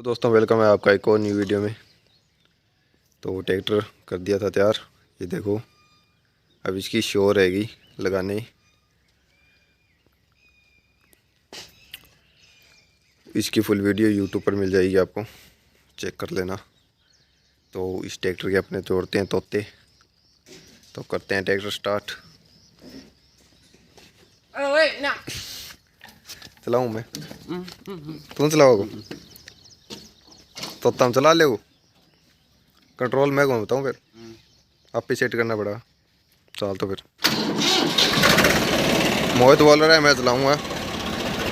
दोस्तों वेलकम है आपका एक और न्यू वीडियो में। तो ट्रैक्टर कर दिया था तैयार, ये देखो। अब इसकी शो रहेगी लगाने। इसकी फुल वीडियो यूट्यूब पर मिल जाएगी, आपको चेक कर लेना। तो इस ट्रैक्टर के अपने जोड़ते हैं तोते। तो करते हैं ट्रैक्टर स्टार्ट। चलाऊँ मैं? तुम चलाओगे? तोता हम चला ले। कंट्रोल मैं घूमता हूँ, फिर आप ही सेट करना पड़ा। चल तो फिर मोहित बोल रहा है मैं चलाऊँगा।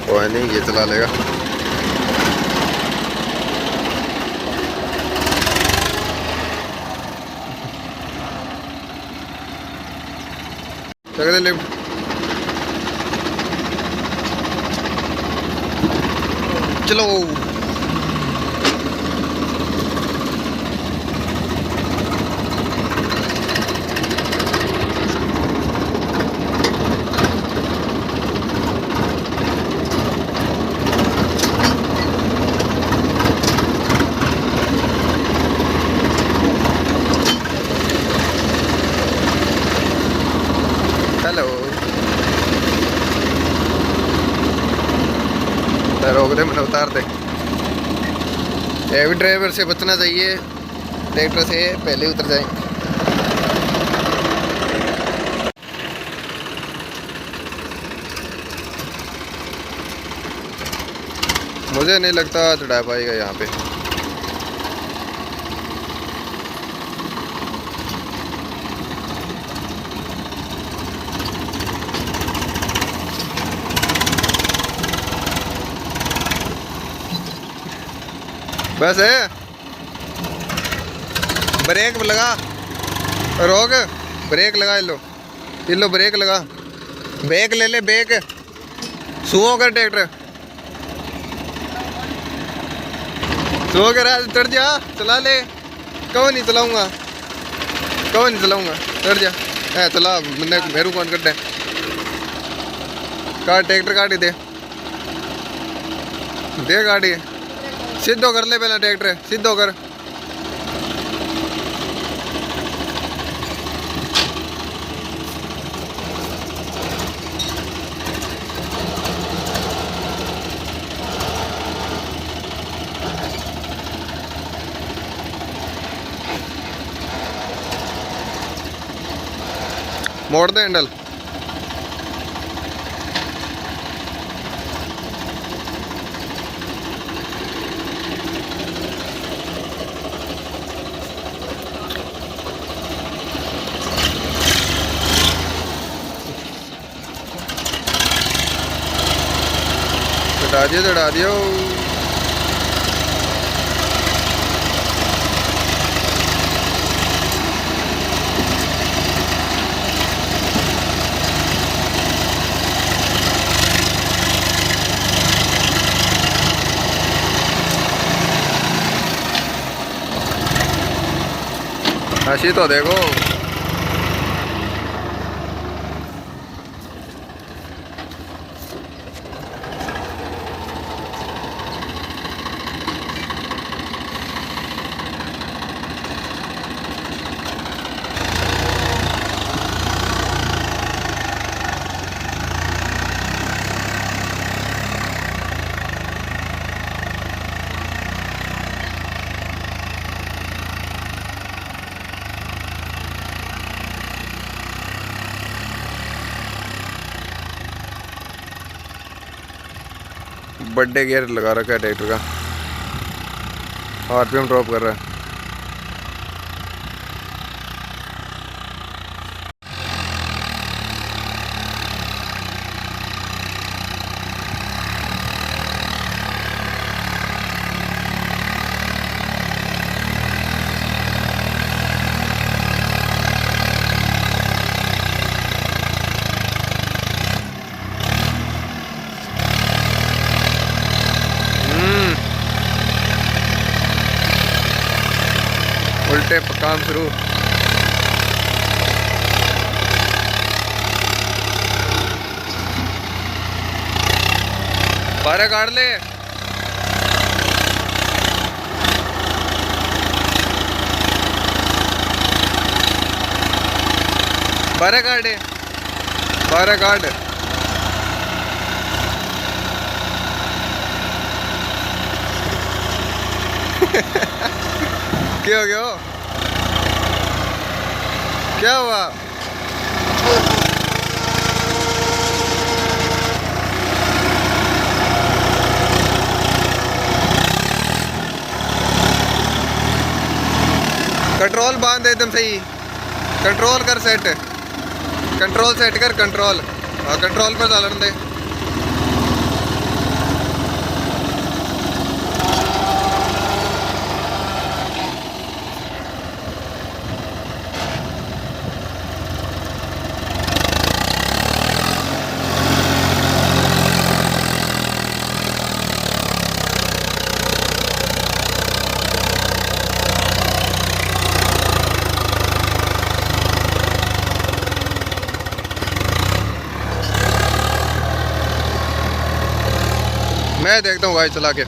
कोई नहीं, ये चला लेगा। चल लिफ्ट। चलो हेलो। रोक दे, मैंने उतार दे। ये भी ड्राइवर से बचना चाहिए, ट्रैक्टर से पहले उतर जाए। मुझे नहीं लगता चढ़ा पाएगा यहाँ पे। बस है, ब्रेक लगा, रोक, ब्रेक लगा। लो ब्रेक लगा, ब्रेक ले ले, ब्रेक सुओ कर ट्रैक्टर। सुओ कर, चढ़ जा, चला ले। कहो नहीं चलाऊंगा, चढ़ जा। है चला, मैंने मेरू कौन कटे। काट ट्रैक्टर, काट ही दे गाड़ी। सीधो कर ले पहला ट्रैक्टर, सीधो कर। मोड़ दे हैंडल। चढ़ा दियो। हंसी तो देखो। बर्थडे गियर लगा रखा है ट्रैक्टर का, आरपीएम ड्रॉप कर रहा है। उल्टे काम शुरू। बारह काट ले। बारह कार्ड है, 12 कार्ड। क्या हो गया? क्या हुआ? कंट्रोल बांध एकदम सही, कंट्रोल कर सेट, कंट्रोल सेट कर, कंट्रोल। हाँ कंट्रोल पर चलन दे। मैं देखता हूँ भाई चला के।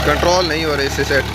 कंट्रोल नहीं हो रही इससे सेट।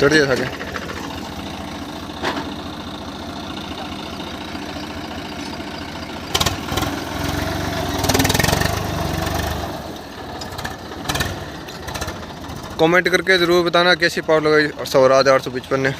चढ़ दिया था कमेंट करके ज़रूर बताना कैसी पावर लगाई स्वराज 855 ने।